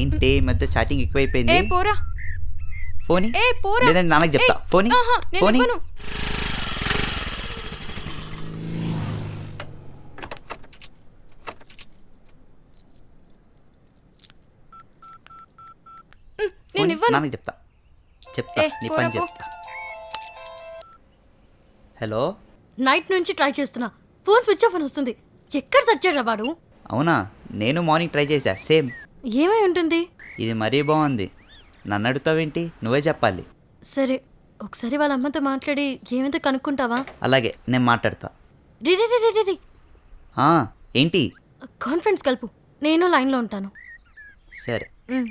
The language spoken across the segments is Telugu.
ఏంటి ఈ మధ్య చాటింగ్ ఏ ఎక్కువైపోయింది. పోరా ఫోని ఏ పోరా లేదంటే నాన్నకి చెప్తా. ఏయ్, ఫోని ఆహా, నేను ఫోని ఇవ్వను. నేను ఫోని ఇవ్వను. నాన్నకి చెప్తా. చెప్తా ఏ, నీ పోరా పని పో. చెప్తా. హలో నైట్ నుంచి ట్రై చేస్తున్నా, ఫోన్ స్విచ్ ఆఫ్ అని వస్తుంది. ఎక్కడ సచ్చాడు వాడు? అవునా, నేను మార్నింగ్ ట్రై చేశా సేమ్. ఏమై ఉంటుంది? ఇది మరీ బాగుంది. నన్ను అడుగుతావేంటి, నువ్వే చెప్పాలి. సరే, ఒకసారి వాళ్ళ అమ్మతో మాట్లాడి ఏమైతే కనుక్కుంటావా? అలాగే నేను మాట్లాడతా. రే రే రే రే రే రే. ఆ, ఏంటి? కాన్ఫరెన్స్ కలుపు, నేను లైన్లో ఉంటాను. సరే. ఉమ్.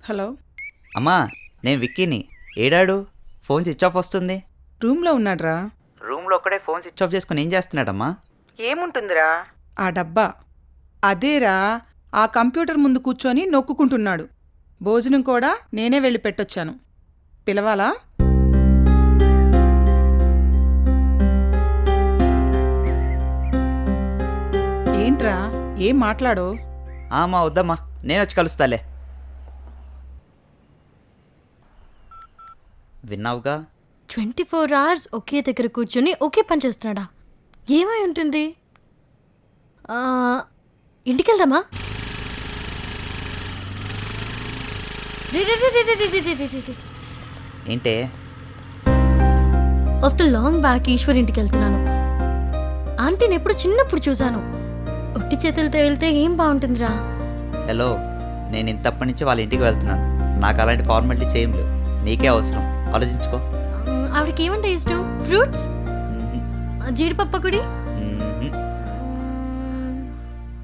హలో, అమ్మా, నేను విక్కీని. ఏడాడు? ఫోన్ స్విచ్ ఆఫ్ వస్తుంది. రూమ్లో ఉన్నాడ్రా. రూమ్లో ఒక్కడే ఫోన్ స్విచ్ ఆఫ్ చేసుకుని ఏం చేస్తున్నాడమ్మా? ఏముంటుందిరా ఆ డబ్బా? అదేరా, ఆ కంప్యూటర్ ముందు కూర్చొని నొక్కుకుంటున్నాడు. భోజనం కూడా నేనే వెళ్ళి పెట్టొచ్చాను. పిలవాలా? ఏంట్రా, ఏం మాట్లాడో? అమ్మా వద్దమ్మా, నేను వచ్చి కలుస్తాలే. విన్నావుగా? 24 hours ఒకే దగ్గర కూర్చొని ఒకే పని చేస్తున్నాడా? ఏమై ఉంటుంది? ఆ, ఇంటికి వెళ్దామా? రే రే రే రే రే రే రే రే రే రే. ఏంటే? ఆఫ్టర్ లాంగ్ బ్యాక్ ఈశ్వర్ ఇంటికి వెళ్తున్నాను. ఆంటీని ఎప్పుడు చిన్నప్పుడు చూశాను. ఒట్టి చేతులతో వెళ్తే ఏం బాగుంటుందిరా? హలో, నేను ఇంతప్పటి నుంచి వాళ్ళ ఇంటికి వెళ్తున్నాను. నాకు అలాంటి ఫార్మాలిటీస్ ఏం లేవు. నీకే అవసరం, ఆలోచించుకో. ఆవిడకి ఏమంటే ఇష్టం? ఫ్రూట్స్, మ్మ్హ్. జీడిపప్పు కుడి, మ్మ్హ్.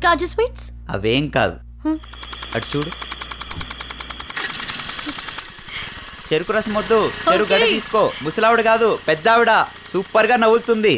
కాజు స్వీట్స్. అవేం కాదు. హ్మ్. అటు చూడు. చెరుకు రసం వద్దు, చెరుకు గడ్డ ఓకే. తీసుకో. ముసలావిడ కాదు, పెద్దావిడ. సూపర్ గా నవ్వుతుంది.